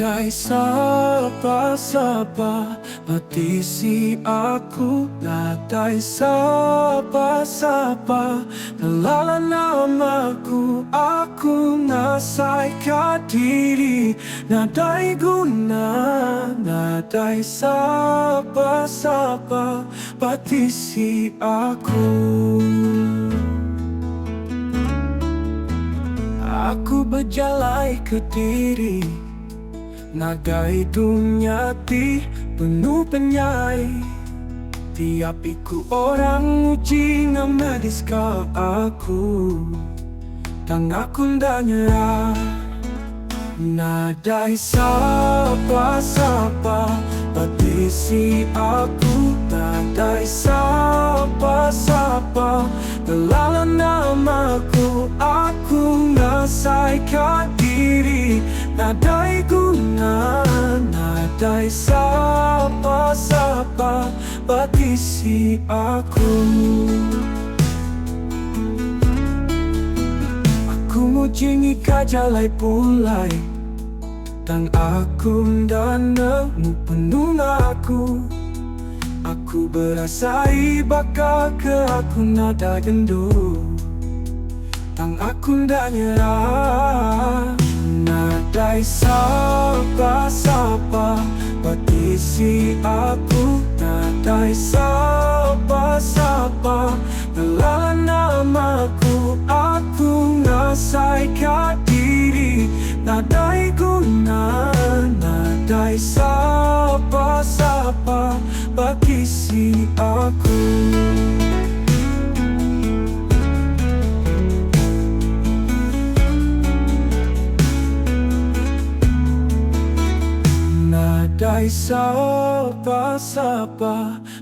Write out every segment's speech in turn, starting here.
Nadai sapa-sapa petisi aku. Nadai sapa-sapa ngelalan namaku. Aku ngasaikan diri. Nadai guna. Nadai sapa-sapa petisi aku. Aku berjalai ke diri, nagai dunia ti penuh penyai. Tiap iku orang uji ngamedis ke aku, tang aku ndak nyerah. Nadai sapa-sapa petisi aku. Nadai sapa-sapa ngelalan namaku. Aku ngasaikan diri. Nadai guna. Nadai sapa-sapa petisi aku. Aku mujingi kajalai pulai, tang aku dan nemu penuh aku. Aku berasai bakal ke aku nada gendu, tang aku ndak nyerah. Nadai sapa-sapa petisi aku. Nadai sapa-sapa ngelalan namaku. Aku ngasaikan diri. Nadai guna. Nadai sapa-sapa petisi aku. Nadai sapa-sapa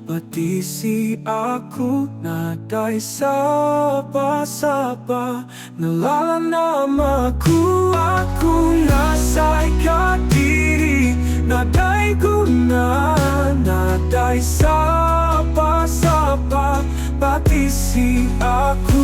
petisi aku. Nadai sapa-sapa ngelalan namaku. Aku ngasaikan diri. Nadai guna. Nadai sapa-sapa petisi aku.